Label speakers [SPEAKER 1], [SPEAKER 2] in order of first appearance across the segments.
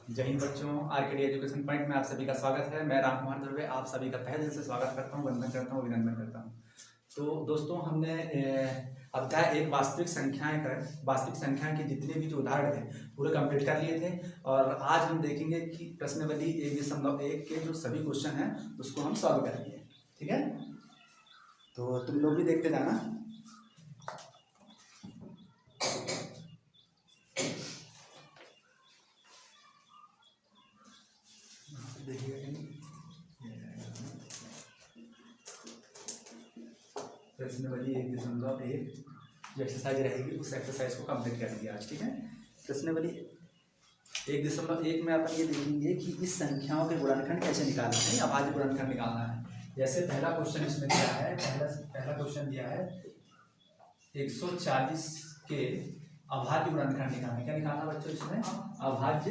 [SPEAKER 1] जय हिंद बच्चों, RKD education point में आप सभी का स्वागत है। मैं राम कुमार दुर्वे आप सभी का तहे दिल से स्वागत करता हूं, वंदन करता हूं, अभिनंदन करता हूं। तो दोस्तों, हमने अध्याय एक वास्तविक संख्याएं के जितने भी जो उदाहरण थे पूरे कंप्लीट कर लिए थे। और आज हम देखेंगे कि प्रश्नावली 1.1 के जो सभी क्वेश्चन हैं उसको हम सॉल्व करेंगे। ठीक है, तो तुम लोग भी देखते जाना। प्रश्नावली 1.1 जो एक्सरसाइज रहेगी उस एक्सरसाइज को कंप्लीट करेंगे आज। ठीक है, प्रश्नावली 1.1 में अपन ये देखेंगे कि इस संख्याओं के गुणनखंड कैसे निकालना है, अभाज्य गुणनखंड निकालना है। जैसे पहला क्वेश्चन इसमें दिया है, पहला क्वेश्चन दिया है 140 के अभाज्य गुणनखंड निकालना है। क्या निकालना बच्चों? इसमें अभाज्य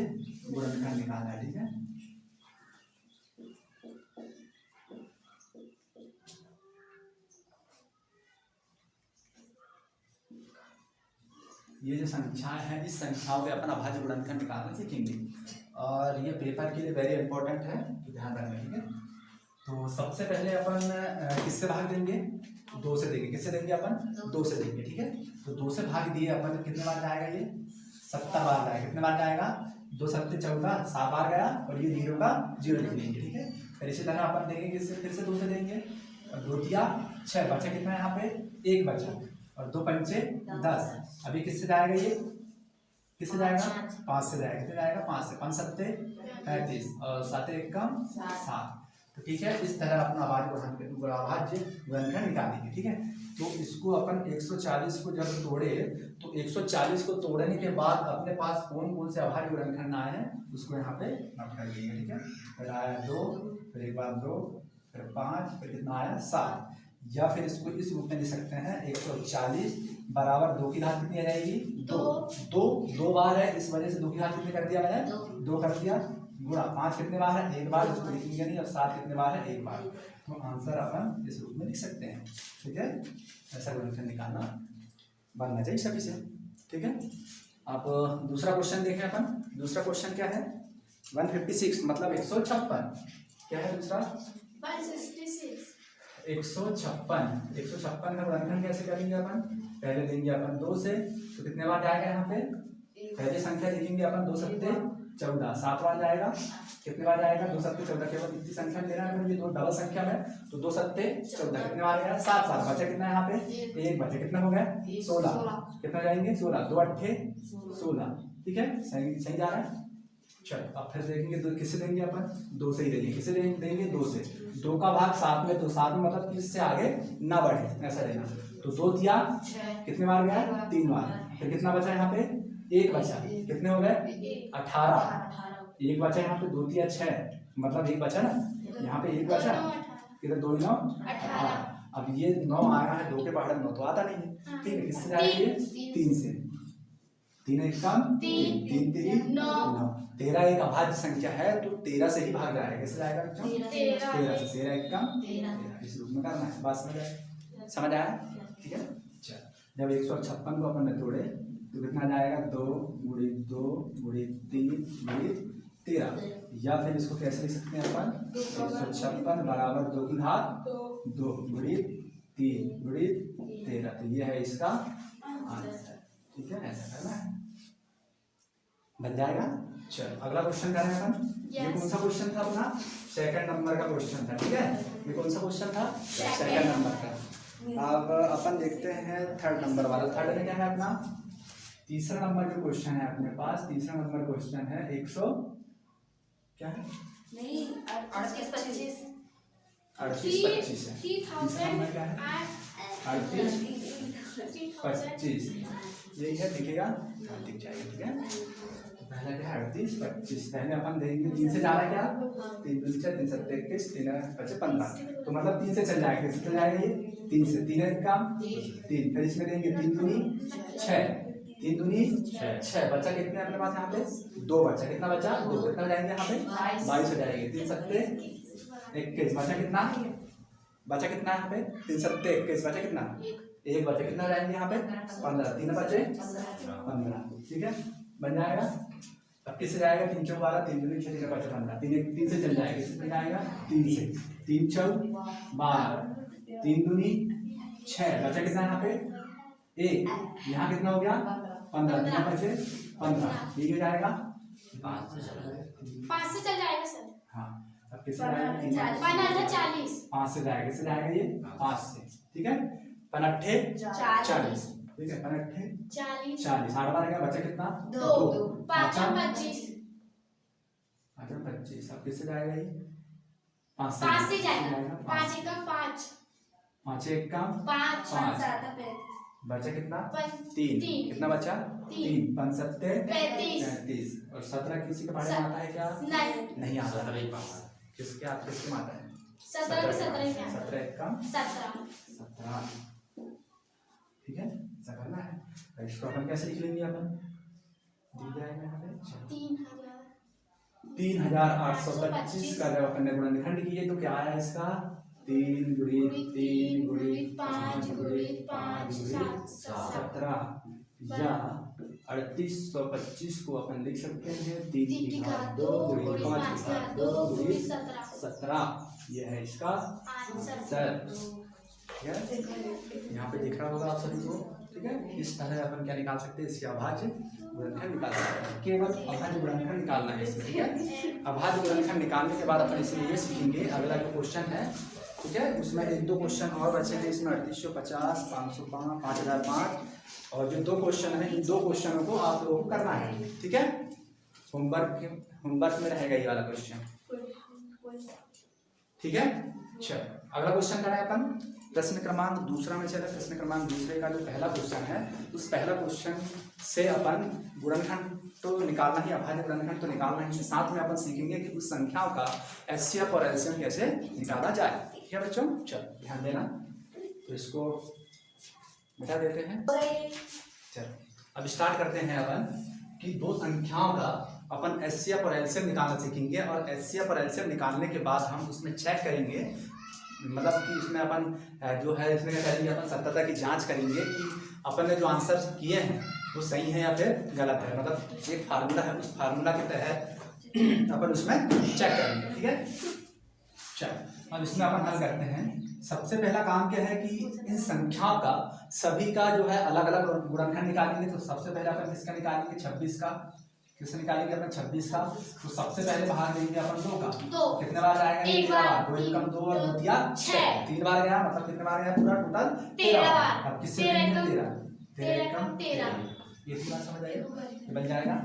[SPEAKER 1] गुणनखंड निकालना है। ठीक है, ये जो संख्याएं हैं इस संख्याओं के अपन अभाज्य गुणनखंड निकालना सीखेंगे और ये पेपर के लिए वेरी इंपॉर्टेंट है, तो ध्यान रखना। ठीक है, तो सबसे पहले अपन किससे भाग देंगे? 2 से देंगे। किससे देंगे अपन? 2 से देंगे। ठीक है, तो 2 से भाग दिए अपन, कितने बार जाएगा? ये 70 बार जाएगा। कितने बार जाएगा? 2 7 14, 7 बार गया और ये 0 का 0 लिख लेंगे। ठीक है, फिर इसी तरह अपन देंगे किससे? फिर से 2 से देंगे। 2 दिया 6, बचा कितना है यहाँ पे? 1 बचा और 2 पंचे 10। अभी किससे जाएगा? ये किससे जाएगा? 5 से जाएगा। कितने जाएगा? 5 से। 5 सत्ते 35 और 7 1 कम 7। तो ठीक है, इस तरह अपना अभाज्य गुणनखंड निकालेंगे। ठीक है, तो इसको अपन 140 को जब तोड़े तो 140 को तोड़ने के बाद अपने पास कौन कौन से अभाज्य गुणनखंड आए हैं उसको यहाँ पे नोट कर लेंगे। ठीक है, फिर आया 2, फिर एक बार 2, फिर 5, फिर कितना आया? 7। या फिर इसको इस रूप में लिख सकते हैं 140 बराबर 2 की घात कितनी आ जाएगी? 2 बार है, इस वजह से 2 की घात कितने कर दिया मैंने? 2 कर दिया, गुणा 5 कितने बार है? 1 बार, इसको लिखेंगे नहीं। और 7 कितने बार है? 1 बार। तो आंसर अपन इस रूप में लिख सकते हैं। ठीक है, ऐसा गुणनखंड निकालना बनना चाहिए सभी से। ठीक है, अब दूसरा क्वेश्चन देखें अपन। दूसरा क्वेश्चन क्या है? 156 मतलब 156। क्या है दूसरा? 156 का गुणनखंड कैसे करेंगे अपन? पहले देंगे अपन 2 से, तो कितने बार जाएगा यहाँ पे? पहले संख्या लिखेंगे अपन 2 सत्ते 14, 7 बार जाएगा। कितने बार जाएगा? 2 सत्ते 14। केवल इतनी संख्या लेना है, ये 2 डबल संख्या में, तो 2 सत्ते 14 कितने बार गया? 7 बार। बचा कितना है यहाँ पे? 1 बचा। कितना हो गया? 16। कितना जाएंगे? 16, 2 8 16। ठीक है, सही सही जा रहा है। चलो अब फिर देखेंगे तो किससे देंगे अपन? 2 से ही देंगे। किससे देंगे? 2 से। 2 का भाग 7 में, तो 7 में मतलब 30 से आगे ना बढ़े, ऐसा देना। तो 2 दिया, कितने बार गया? 3 बार। फिर कितना बचा यहाँ पे? 1 बचा। कितने हो गए? 18। 1 बचा यहाँ पे, 2 दिया 6 मतलब 1 बचा ना, यहाँ पे 1 बचा। किधर? 2 9 18। अब ये 9 आ रहा है, 2 के बाहर 9 तो आता नहीं है। ठीक है, किससे जाएगी? 3 से। 3 1 कम 3, 3 3 9। 13 एक अभाज्य संख्या है, तो 13 से ही भाग जाएगा। किससे जाएगा बच्चों? 13 से। 13 1 कम 13। इस रूप में करना है। बात समझ आया? ठीक है, चल जब 156 को अपन ने तोड़े तो कितना जाएगा? 2 गुणित 2 गुणित 3 गुणित 13। या फिर इसको कैसे लिख सकते हैं अपन? 156 बराबर 2 की घात 2 गुणित 3 गुणित 13। तो ये है इसका आंसर। ठीक है, ऐसा करना है, बन जाएगा। चलो अगला क्वेश्चन कर रहे हैं अपन। ये कौन सा क्वेश्चन था अपना? सेकंड नंबर का क्वेश्चन था। ठीक है, ये कौन सा क्वेश्चन था? सेकंड नंबर का। अब अपन देखते हैं थर्ड नंबर वाला। थर्ड में क्या है अपना? तीसरा नंबर जो क्वेश्चन है अपने पास, तीसरा नंबर क्वेश्चन है 100 क्या है? नहीं 38 25 है। तीसरा नंबर क्या है? 38 25 यही है, दिखेगा? दिख जाएगा। ठीक है, पहला क्या है? 38 25। पहले अपन देखेंगे 3 से जा रहा है क्या? 3 2 6 3 7 21 3 5 15, तो मतलब 3 से चल जाएगा। किससे चल जाएगा? ये 3 से। 3 1 का 3, फिर इसमें देंगे 3 दूनी 6, 3 दूनी 6। बचा कितने अपने पास यहाँ पे? 2 बचा। कितना बचा? 2। कितना जाएंगे यहाँ पे? 22 हो जाएंगे। 3 सत्ते 21। बचा कितना? बचा कितना यहाँ पे? 3 सत्ते 21। बचा कितना? 1 बचा। कितना जाएंगे यहाँ पे? 15। 3 बचे 15। ठीक है, बन जाएगा। अब अब किससे जाएगा 3 चौक 12, 3 दूनी 6 5 15, 3 से चल जाएगा, किससे जाएगा 3 से, 3 चौक 12, 3 दूनी 6, बचा कितना यहाँ पे 1, यहाँ कितना हो गया 15, 3 बचे 15, ये हो जाएगा
[SPEAKER 2] 5 से चल जाएगा सर।
[SPEAKER 1] हाँ अब किससे जाएगा
[SPEAKER 2] 40,
[SPEAKER 1] 5 से जाएगा, किससे जाएगा ये 5 से, ठीक है 5 40, ठीक है 5 40, 8 बार का बचा कितना
[SPEAKER 2] 2, 5 25,
[SPEAKER 1] 25, अब किससे जाएगा ये 5
[SPEAKER 2] से जाएगा, 5 एकम 5,
[SPEAKER 1] 5 1 का
[SPEAKER 2] 5
[SPEAKER 1] बचा कितना
[SPEAKER 2] 3,
[SPEAKER 1] कितना बचा 3, 5 7 35, और 17 किसी के बारे में आता है क्या नहीं आता, किसके आता किसके में आता है
[SPEAKER 2] 17
[SPEAKER 1] 17 1 का 17, ठीक है ऐसा करना है। और इसको अपन कैसे लिख लेंगे अपन दिख जाएगा यहाँ पे 3825 का जब अपन ने गुणनखंड किए तो क्या आया इसका 3 गुणी 3 गुणी 5 गुणी 5 गुणी 17 या 3825 को अपन लिख सकते हैं 3 की घात 2 गुणी 5 की घात 2 गुणी 17, ये है इसका आंसर। यहाँ पे दिख रहा होगा आप सभी को, ठीक है। इस तरह अपन क्या निकाल सकते हैं, इसके अभाज्य गुणनखंड निकाल सकते हैं, केवल अभाज्य गुणनखंड निकालना है इसमें, ठीक है। अभाज्य गुणनखंड निकालने के बाद अपन इसमें ये सीखेंगे, अगला जो क्वेश्चन है, ठीक है, उसमें 1-2 क्वेश्चन और बचेंगे इसमें 3850, 505, 5005 और जो 2 क्वेश्चन है, इन 2 क्वेश्चनों को आप लोगों को करना है, ठीक है। होमवर्क में रहेगा ये वाला क्वेश्चन, ठीक है। चलो अगला क्वेश्चन करें अपन, प्रश्न क्रमांक दूसरा में चले। प्रश्न क्रमांक दूसरे का जो पहला क्वेश्चन है, उस पहला क्वेश्चन से अपन गुणनखंड तो निकालना ही, अभाज्य गुणनखंड तो निकालना ही, साथ में अपन सीखेंगे कि उस संख्याओं का एचसीएफ और एलसीएम कैसे निकाला जाए, ठीक है बच्चों। चलो ध्यान देना, तो इसको मिटा देते हैं। चलो अब स्टार्ट करते हैं अपन कि 2 संख्याओं का अपन एचसीएफ और एलसीएम निकालना सीखेंगे, और एचसीएफ और एलसीएम निकालने के बाद हम उसमें चेक करेंगे, मतलब कि इसमें अपन जो है इसमें क्या करेंगे, अपन सत्यता की जांच करेंगे कि अपन ने जो आंसर किए हैं वो सही है या फिर गलत है। मतलब एक फार्मूला है, उस फार्मूला के तहत अपन उसमें चेक करेंगे, ठीक है। चलो अब इसमें अपन हल करते हैं। सबसे पहला काम क्या है कि इन संख्याओं का सभी का जो है अलग अलग गुणनखंड निकालेंगे। तो सबसे पहले अपन किसका निकालेंगे 26 का, किससे निकालेंगे अपन 26 का। तो सबसे पहले भाग देंगे अपन 2 का, कितने बार जाएगा 2 बार, 2 एकम 2 और 2 तिया 6, 3 बार गया, मतलब कितने बार गया पूरा टोटल 13 बार। अब किससे 13 एकम 13, ये बात समझ आएगी, बन जाएगा।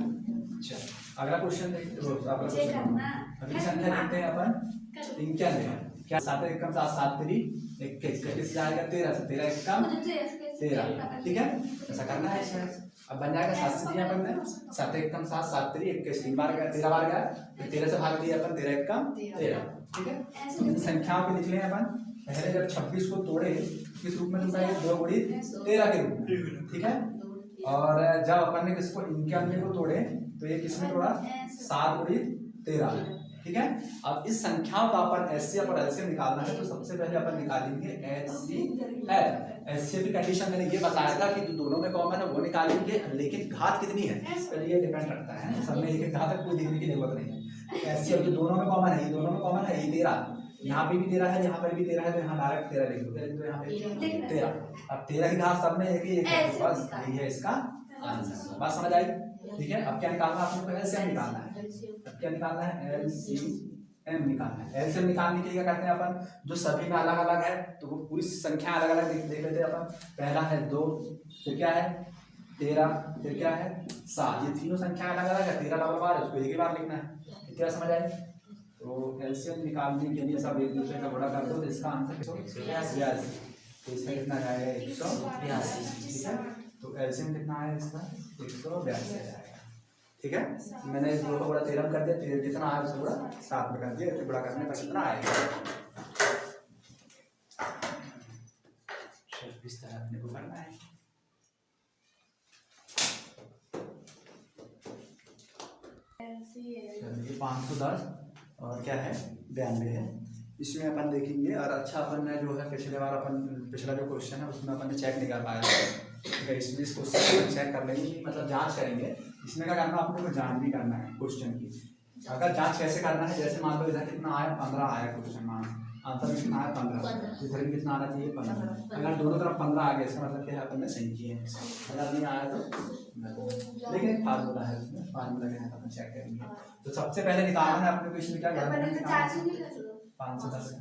[SPEAKER 1] चलो अगला क्वेश्चन देखते हैं, अगली संख्या देखते हैं अपन 91, क्या 7 एकम 7 7 3 21, किस जाएगा 13 से, 13 एकम 13, ठीक है। ऐसा करना है इसमें। अब बन जाएगा 7 से दिया अपन ने, 7 एकम 7 7 3 21, 3 बार गया 13 बार गया, फिर 13 से भाग दिया अपन 13 एकम 13, ठीक है। इन संख्याओं को लिख लें अपन। पहले जब 26 को तोड़े किस रूप में लिखा है 2 गुणित 13 के रूप में, ठीक है। और जब अपन ने किसको 91 को तोड़े तो ये किसमें तोड़ा 7 गुणित 13, ठीक है। अब इस संख्याओं का अपन एचसीएफ और एलसीएम निकालना है, तो सबसे पहले अपन निकालेंगे एचसीएफ। एचसीएफ की कंडीशन मैंने ये बताया था कि जो दोनों में कॉमन है वो निकालेंगे, लेकिन घात कितनी है पर ये डिपेंड रखता है, सब में एक घात है, कोई देखने की जरूरत नहीं है। एचसीएफ जो दोनों में कॉमन है, ये दोनों में कॉमन है, ये 13, यहाँ पे भी 13 है, यहाँ पर भी 13 है, तो यहाँ डायरेक्ट 13 लिख दो, तो यहाँ पे 13। अब 13 की घात सब में एक ही है, बस यही है इसका आंसर। बात समझ आई, ठीक है। अब क्या निकालना है आपको, एलसीएम निकालना है। अब क्या निकालना है, एलसीएम निकालना है। एलसीएम निकालने के लिए क्या करते हैं अपन, जो सभी में अलग अलग है तो वो पूरी संख्या अलग अलग देख लेते हैं अपन। पहला है 2, फिर क्या है 13, फिर क्या है 7, ये तीनों संख्या अलग अलग है। 13 डबल बार है, उसको एक ही बार लिखना है, क्या समझ आए। तो एलसीएम निकालने के लिए सब एक दूसरे का गुणा कर दो, तो इसका आंसर 182, तो इसमें कितना जाएगा 182, ठीक है। तो एलसीएम कितना आया इसका 182 आएगा, ठीक है। मैंने इस 2 को बड़ा 13 कर दिया, 13 जितना आया उसको बड़ा 7 में कर दिया, इतना बड़ा करने पर कितना आएगा। इस तरह अपने को करना है। ये 510 और क्या है 92 है। इसमें अपन देखेंगे, और अच्छा अपन ने जो है पिछले बार अपन पिछला जो क्वेश्चन है उसमें अपन ने चेक नहीं कर पाया था, इसलिए इस क्वेश्चन को चेक कर लेंगे, मतलब जांच करेंगे इसमें क्या करना आपको को जांच भी करना है क्वेश्चन की। अगर जांच कैसे करना है, जैसे मान लो इधर कितना आया 15 आया क्वेश्चन, मान आंसर में कितना आया 15, तो इधर भी कितना आना चाहिए 15। अगर दोनों तरफ 15 आ गया इसका मतलब क्या है अपन ने सही किए हैं, अगर नहीं आया तो लेकिन फार्मूला है उसमें, फार्मूला के साथ अपन चेक करेंगे। तो सबसे पहले निकालना है अपने को इसमें क्या करना है 510,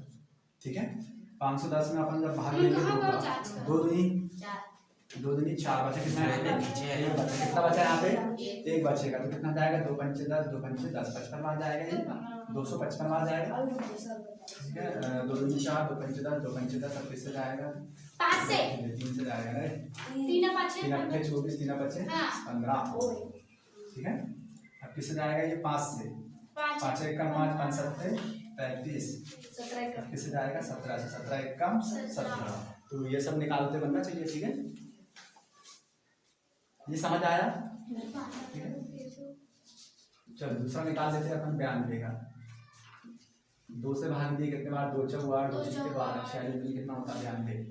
[SPEAKER 1] ठीक है। 510 में अपन जब भाग लेंगे दो दूनी 4 बचे, कितना है एक बचा, कितना बचा यहाँ पे एक बचेगा, तो कितना जाएगा 2 पंचे 10, 2 पंचे 10, 55 बार जाएगा, ये 255 बार जाएगा, ठीक है। 2 दूनी 4, 2 पंचे 10, 2 पंचे 10, अब किससे जाएगा
[SPEAKER 2] 5 से
[SPEAKER 1] 3 से जाएगा, अरे
[SPEAKER 2] 3 5
[SPEAKER 1] 3 8 24, 3 बचे 15, ठीक है। अब किससे जाएगा ये 5 से, 5 1 कम 5 5 7 35, किससे जाएगा 17 से, 17 1 कम 17, तो ये सब निकालते बनना चाहिए, ठीक है। ये समझ आया, ठीक है। चलो दूसरा निकाल लेते हैं अपन 92 का। 2 से भाग दिए कितने बार, 2 चौक 8, 2 छक्के 12, 46 कितना होता है 92।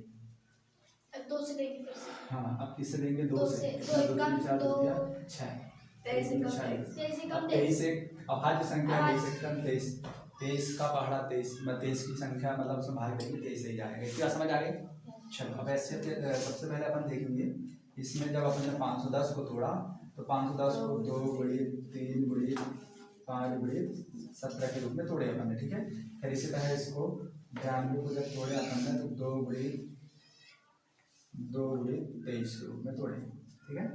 [SPEAKER 2] 2 से देंगे फिर से,
[SPEAKER 1] हाँ अब किससे देंगे 2 से, 2 3 4 2 6 23 एक अभाज्य संख्या 23 कम 23 का पहाड़ा 23 की संख्या मतलब उसमें भाग देंगे 23 से ही जाएगा, क्या समझ आ गई। चलो अब ऐसे सबसे पहले अपन देखेंगे इसमें जब अपन ने 510 को तोड़ा तो 510 को 2 गुणित 3 गुणित 5 गुणित 17 के रूप में तोड़े अपन ने, ठीक है। फिर इसी तरह इसको 92 को जब तोड़े अपन ने तो 2 गुणित 23 के रूप में तोड़े, ठीक है।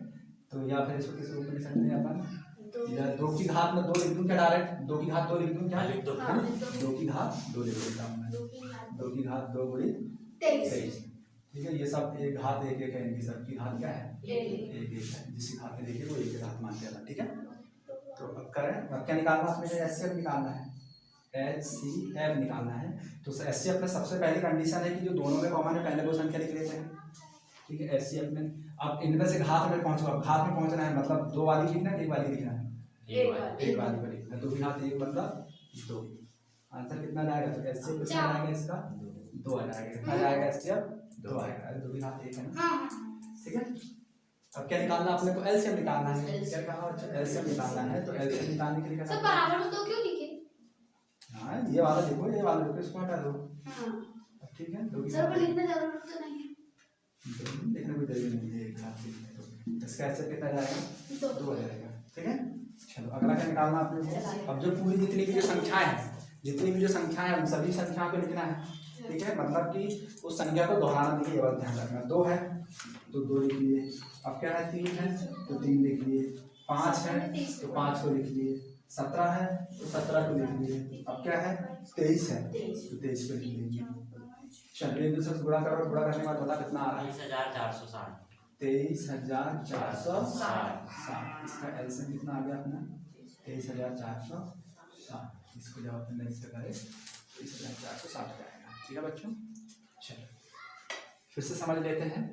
[SPEAKER 1] तो या फिर इसको किस रूप में लिख सकते हैं अपन, या 2 की घात में 2 लिख दूं क्या डायरेक्ट, 2 की घात 2 लिख दूं क्या, 2 की घात 2 लिख देता हूं मैं, 2 की घात 2 गुणित 23, ठीक है। ये सब एक घात एक एक है, इनकी सबकी घात क्या है एक एक है, जिसकी घात में देखिए वो एक घात मानते हैं, ठीक है। तो अब करें, अब क्या निकालना है अपने, HCF निकालना है, HCF निकालना है। तो HCF में सबसे पहली कंडीशन है कि जो दोनों में कॉमन है पहले वो संख्या लिख लेते हैं, ठीक है। HCF में अब इनमें से घात में पहुंचो, अब घात में पहुंचना है मतलब 2 वाली लिखना है, 1 वाली लिखना है, एक वाली को लिखना है, 2 की घात 1 मतलब 2, आंसर कितना जाएगा, तो HCF कितना आएगा इसका 2 आ जाएगा, कितना जाएगा HCF 2 आएगा, अरे 2 की घात 1 है ना, ठीक है। अब क्या निकालना अपने को, एलसीएम निकालना है, क्या कहा अच्छा एलसीएम निकालना है, तो एलसीएम निकालने के लिए क्या
[SPEAKER 2] सर बराबर में 2 क्यों लिखे,
[SPEAKER 1] हाँ ये वाला देखो, ये वाला देखो, इसको हटा दो, ठीक है। 2
[SPEAKER 2] सर को लिखने जरूरत तो नहीं है,
[SPEAKER 1] लिखने कोई जरूरी नहीं है, एक साथ लिख, इसका एलसीएम कितना जाएगा 2 आ जाएगा, ठीक है। चलो अगला क्या निकालना अपने को, अब जो पूरी जितनी भी जो संख्याएं हैं, जितनी भी जो संख्याएं हैं उन सभी संख्याओं को लिखना है, ठीक है। मतलब कि उस संख्या को दोहराना नहीं है, बस ध्यान रखना, 2 है तो 2 लिख लिए, अब क्या है 3 है तो 3 लिख लिए, 5 है तो 5 को लिख लिए, 17 है तो 17 को लिख लिए, अब क्या है 23 है तो 23 को लिख लीजिए। चलिए एक दूसरे से गुणा करो, गुणा करने के बाद बता कितना आ रहा है 23,460, इसका एलसीएम कितना आ गया अपना 23,460, इसको जब अपन इससे करें 23,460 आएगा, ठीक है बच्चों। चलो फिर से समझ लेते हैं,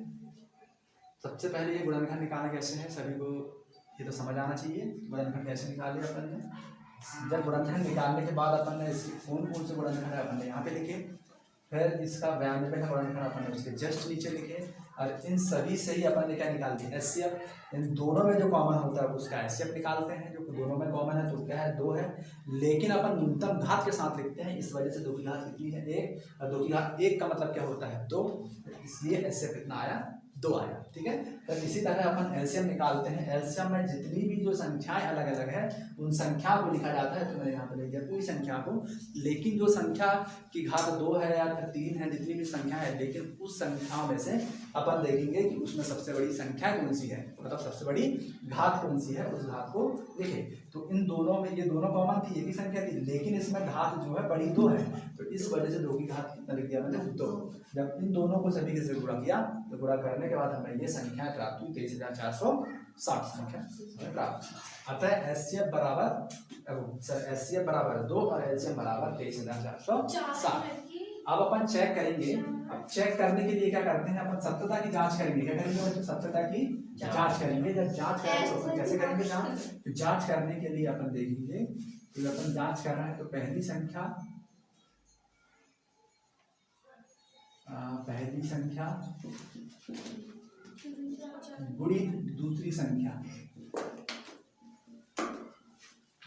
[SPEAKER 1] सबसे पहले ये गुणनखंड निकालना कैसे है सभी को ये तो समझ आना चाहिए, गुणनखंड कैसे निकाले अपन ने। जब गुणनखंड निकालने के बाद अपन ने इसके कौन से गुणनखंड है अपन ने यहाँ पे लिखे, फिर इसका 92 का गुणनखंड अपन ने उसके जस्ट नीचे लिखे, और इन सभी से ही अपन ने क्या निकाल दिया HCF, इन दोनों में जो कॉमन होता है उसका HCF निकालते हैं, जो दोनों में कॉमन है तो क्या है 2 है, लेकिन अपन न्यूनतम घात के साथ लिखते हैं, इस वजह से 2 की घात कितनी है 1, और 2 की घात 1 का मतलब क्या होता है 2, इसलिए HCF कितना आया 2 आया, ठीक है। तो इसी तरह अपन एलसीएम निकालते हैं, एलसीएम में जितनी भी जो संख्याएं अलग अलग है उन संख्या को लिखा जाता है, तो मैंने यहाँ पे लिख दिया पूरी संख्या को, लेकिन जो संख्या की घात 2 है या फिर 3 है, जितनी भी संख्या है, लेकिन उस संख्याओं में से अपन देखेंगे कि उसमें सबसे बड़ी संख्या कौन सी है, मतलब सबसे बड़ी घात कौन सी है, उस घात को लिखे। तो इन दोनों में ये दोनों कॉमन थी, एक ही संख्या थी, लेकिन इसमें घात जो है बड़ी 2 है, तो इस वजह से 2 की घात कितना लिख दिया मैंने 2। जब इन दोनों को सभी से गुणा किया तो गुणा करने के बाद हमें ये संख्या प्राप्त हुई 23,460 संख्या प्राप्त। अतः HCF बराबर 2 और LCM बराबर 23,460। अब अपन चेक करेंगे, अब चेक करने के लिए क्या करते हैं अपन सत्यता की जांच करेंगे, क्या करेंगे बच्चों सत्यता की जांच करेंगे। जब जांच करेंगे तो अपन कैसे करेंगे जांच, तो जांच करने के लिए अपन देखेंगे कि अपन जांच कर रहे हैं तो पहली संख्या गुणित दूसरी संख्या,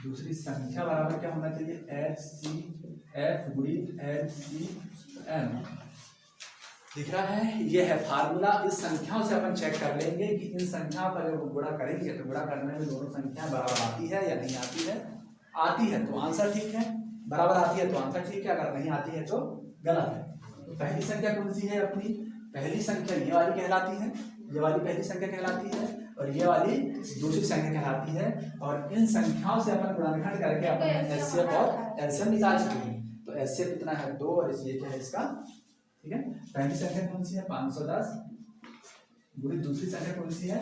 [SPEAKER 1] दूसरी संख्या बराबर क्या होना चाहिए, HCF गुणित LCM। दिख रहा है, ये है फार्मूला। इस संख्याओं से अपन चेक कर लेंगे कि इन संख्याओं का जब गुणा करेंगे तो गुणा करने में दोनों संख्या बराबर आती है या नहीं आती है। आती है तो आंसर ठीक है, बराबर आती है तो आंसर ठीक है, अगर नहीं आती है तो गलत है। तो पहली संख्या कौन सी है अपनी, पहली संख्या ये वाली कहलाती है, ये वाली पहली संख्या कहलाती है, और ये वाली दूसरी संख्या कहलाती है। और इन संख्याओं से अपन गुणनखंड करके अपन HCF और LCM निकाल सकते हैं। तो HCF कितना है 2 और ये क्या है इसका, ठीक है। पहली संख्या कौन सी है 510 गुणित दूसरी संख्या कौन सी है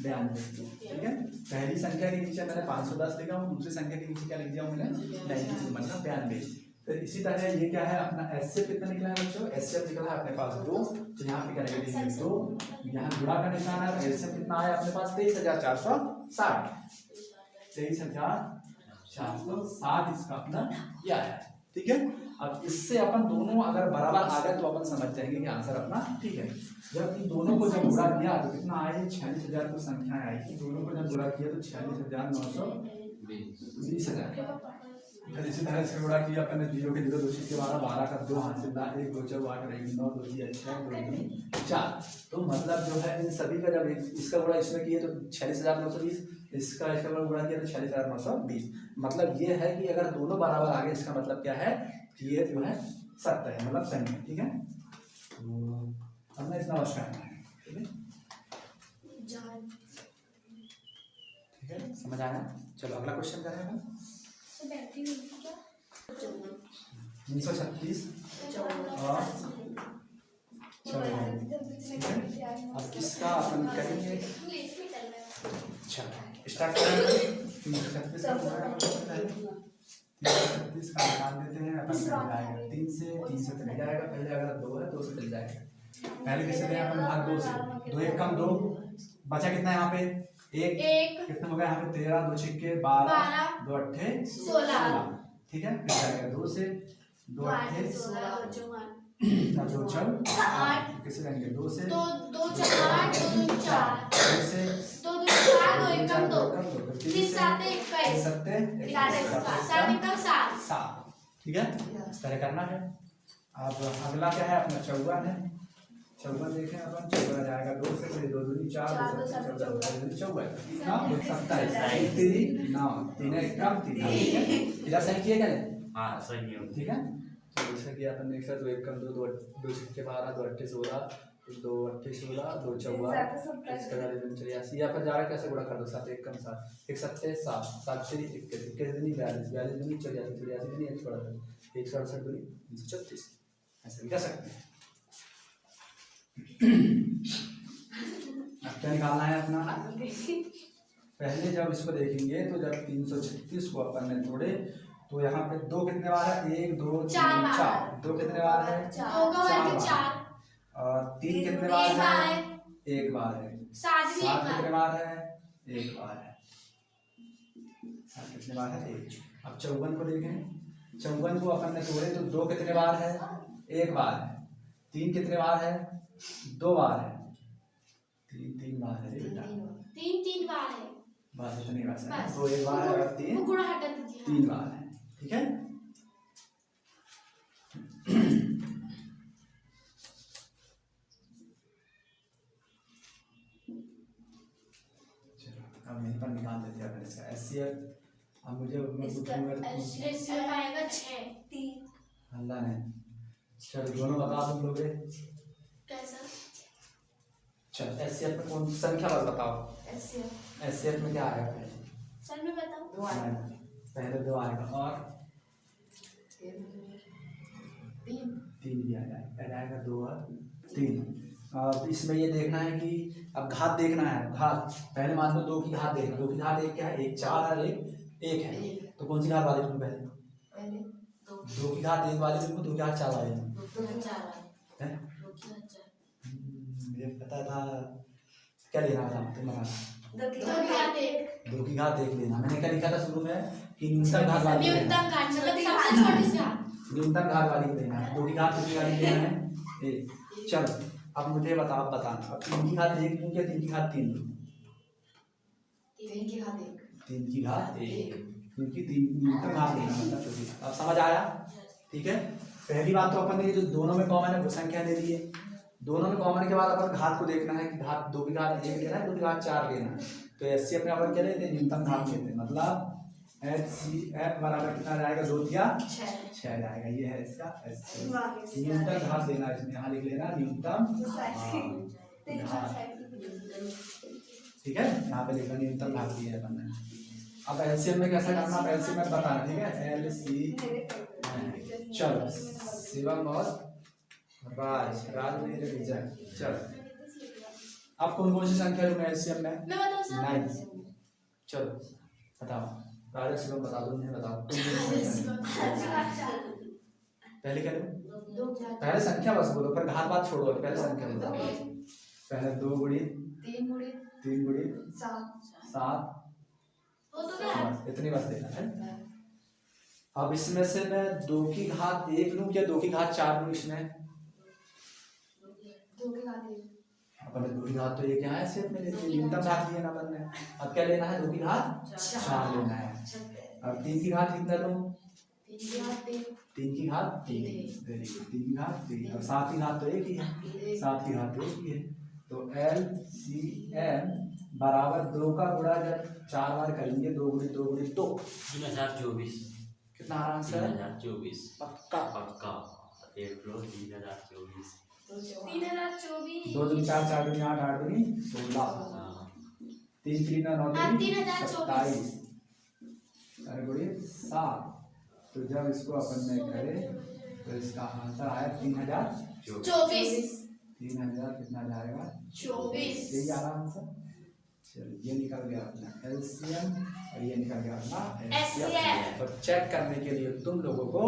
[SPEAKER 1] 92, ठीक है। पहली संख्या के नीचे मैंने 510 लिखा हूँ, दूसरी संख्या के नीचे क्या लिख दिया हूँ मैंने 92, मतलब 92। फिर इसी तरह ये क्या है अपना HCF कितना निकला है बच्चों, HCF निकला है अपने पास 2, तो यहाँ पे करेंगे 2, यहाँ गुणा का निशान है। LCM कितना आया अपने पास 23460, 23460 इसका अपना यह है, ठीक है। अब इससे अपन दोनों अगर बराबर आ गए तो अपन समझ जाएंगे कि आंसर अपना ठीक है। जब इन दोनों को जब गुणा किया तो कितना आया, 46,000 की संख्या आई। दोनों को जब गुणा किया तो 46,920,000। फिर इसी तरह से गुणा किया अपन ने 0 के 0 2 के 12 12 का 2 हासिल 1 2 4 8 रहेगी 9 2 3 6 2 3 4। तो मतलब जो है इन सभी का जब इसका गुणा इसमें किया तो 46,920, इसका गुणा किया तो 46,920। मतलब ये है कि अगर दोनों बराबर आ गए इसका मतलब क्या है कि ये जो है सत्य है, मतलब सही है, ठीक है। तो हमने इतना बस करना है, ठीक है, ठीक है, समझ आया। चलो अगला क्वेश्चन करें हम। 336 और 54। अब इसका अपन करेंगे, अच्छा स्टार्ट करेंगे। 336 का निकाल देते हैं अपन, जाएगा 3 से चल जाएगा, पहले अगर 2 है 2 से चल जाएगा। पहले किससे दें अपन, भाग 2 से, 2 1 कम 2, बचा कितना है यहाँ पे 1, कितना हो गया यहाँ पे 13 2 6 12 2 8 16, ठीक है। फिर जाएगा 2 से 2 8 16 2 6 8, किससे लेंगे 2 से 2 4 2 4, 2 से 2 2 4 2 1 कम 2, 3 7 21 7 7, ठीक है। इस तरह करना है। अब अगला क्या है अपना 54 है। 54 देखें अपन, 54 जाएगा 2 से 2 2 4 2 7 14 54 कितना 27 3 9 3 1 कम 3, ठीक है। इधर सही किए क्या, हां सही है, ठीक है। तो जैसे कि अपन देख सकते 2 1 कम 2 2 2 6 12 2 8 16 2 8 16 2 4 इसका वैल्यू 83, या फिर जा रहा कैसे गुणा कर दो 7 1 कम 7 1 7 7 7 3 21 21 दूनी 42 42 दूनी 84 84 दूनी 168 168 दूनी 336, ऐसे लिख सकते हैं। अब क्या निकालना है अपना, पहले जब इसको देखेंगे तो जब 336 को अपन ने तोड़े तो यहाँ पे 2 कितने बार है 1 2 3 4, 2 कितने बार है 4, और 3 कितने बार है 1 बार है, 7 कितने बार है 1 बार है, 7 कितने बार है 1। अब 54 को देखें, 54 को अपन ने तोड़े तो 2 कितने बार है 1 बार है, 3 कितने बार है 2 बार है, 3 बार है बेटा,
[SPEAKER 2] 3 बार है,
[SPEAKER 1] बस इतनी बात है। 2 1 बार है और 3 बार है, ठीक है। चलो अब यहीं पर निकाल देते हैं इसका HCF। अब मुझे
[SPEAKER 2] आएगा 6
[SPEAKER 1] अल्लाह ने, चलो दोनों बता तुम लोग
[SPEAKER 2] कैसा।
[SPEAKER 1] चल HCF में कौन संख्या बस बताओ, HCF में क्या आएगा पहले,
[SPEAKER 2] सर मैं बताऊं,
[SPEAKER 1] पहले 2 आएगा और 3 भी आएगा, पहले आएगा 2 और 3। अब इसमें ये देखना है कि अब घात देखना है, घात पहले मान लो 2 की घात देखना, 2 की घात 1 क्या है 1 4 और 1 है, तो कौन सी घात वाली तुम पहले 2 की घात 1 वाली तुमको 2 की घात 4 वाली है, मुझे पता था। क्या लेना था तुम बता, 2 की घात 1 लेना। मैंने क्या लिखा था शुरू में कि न्यूनतम घात वाली, न्यूनतम घात वाली लेना है, 2 की घात कितनी वाली लेना है 1। चलो अब मुझे बताओ, बताना अब 3 की घात 1 लूं क्या 3 की घात 3 लूं, 3 की घात 1, क्योंकि न्यूनतम घात लेना मतलब छोटी घात। अब समझ आया? ठीक है, पहली बात तो अपन ने जो दोनों में कॉमन है वो संख्या ले ली है। दोनों में कॉमन के बाद अपन घात को देखना है कि घात 2 की घात 1 लेना है, 2 की घात 4 लेना है। तो एचसीएफ में अपन क्या लेते हैं, न्यूनतम घात लेते हैं। मतलब एचसीएफ बराबर कितना जाएगा, 2 या 6 जाएगा। ये है इसका एचसीएफ। न्यूनतम घात लेना है, इसमें यहाँ लिख लेना न्यूनतम घात। ठीक है, यहाँ पे लिखना न्यूनतम घात लिया है अपन ने। अब एलसीएम में कैसा करना है, एलसीएम में बताना। ठीक है, एलसी चलो शिवम और राज ने रिजल्ट। चलो अब कौन कौन सी संख्या लूँ एलसीएम में?
[SPEAKER 2] मैं बताऊं सर?
[SPEAKER 1] 9। चलो बताओ, राजा शिवम बता दो, नहीं बताओ। पहले क्या लूँ? पहले संख्या बस बोलो, पर घात बात छोड़ो, पहले संख्या बताओ। पहले 2 गुणी 3 गुणी 7।
[SPEAKER 2] वो तो क्या है?
[SPEAKER 1] बस इतनी बस देना है। अब इसमें से मैं 2 की घात 1 लूँ या 2 की घात 4 लूँ? इसमें
[SPEAKER 2] 2 की घात 1।
[SPEAKER 1] अपन ने 2 की घात तो 1 यहाँ है, सिर्फ में न्यूनतम घात लिया ना अपन ने। अब क्या लेना है, 2 की घात 4 लेना है। अब 3 की घात कितना लूँ?
[SPEAKER 2] 3 की घात 3।
[SPEAKER 1] 3 की घात 3, वेरी गुड, 3 की घात 3। और 7 की घात तो 1 ही है, 7 की घात 1 ही है। तो एलसीएम बराबर 2 का गुणा जब 4 बार करेंगे, 2 गुणी 2 गुणी 2,
[SPEAKER 3] 3024।
[SPEAKER 1] कितना आ रहा आंसर?
[SPEAKER 3] 3024
[SPEAKER 1] पक्का
[SPEAKER 3] पक्का। देख लो 3024।
[SPEAKER 2] 3024।
[SPEAKER 1] 2 दूनी 4, 4 दूनी 8, 8 दूनी 16, 3 3 9
[SPEAKER 2] हाँ,
[SPEAKER 1] 9
[SPEAKER 2] 3024।
[SPEAKER 1] 27 अरे गुणी 7। तो जब इसको अपन ने करे तो इसका आंसर आया 3024। 3000 कितना जाएगा?
[SPEAKER 2] 24।
[SPEAKER 1] यही आ रहा आंसर। चलो ये निकल गया अपना एलसीएम और ये निकल गया अपना एचसीएफ। तो चेक करने के लिए तुम लोगों को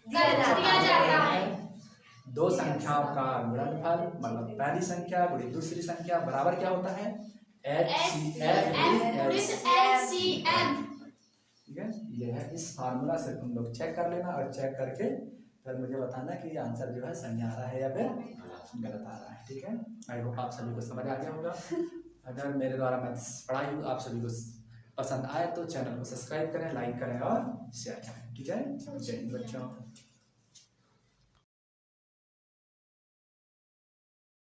[SPEAKER 2] दिया जाता है
[SPEAKER 1] 2 संख्याओं का गुणनफल, मतलब पहली संख्या गुणित दूसरी संख्या बराबर क्या होता है, एचसीएफ गुणित
[SPEAKER 2] एलसीएम।
[SPEAKER 1] ठीक है, ये है। इस फार्मूला से तुम लोग चेक कर लेना और चेक करके फिर मुझे बताना कि आंसर जो है सही आ रहा है या फिर गलत आ रहा है। ठीक है, आई होप आप सभी को समझ आ गया होगा। अगर मेरे द्वारा मैथ्स पढ़ाई आप सभी को पसंद आए तो चैनल को सब्सक्राइब करें, लाइक करें और शेयर करें। ठीक है, जय हिंद बच्चों।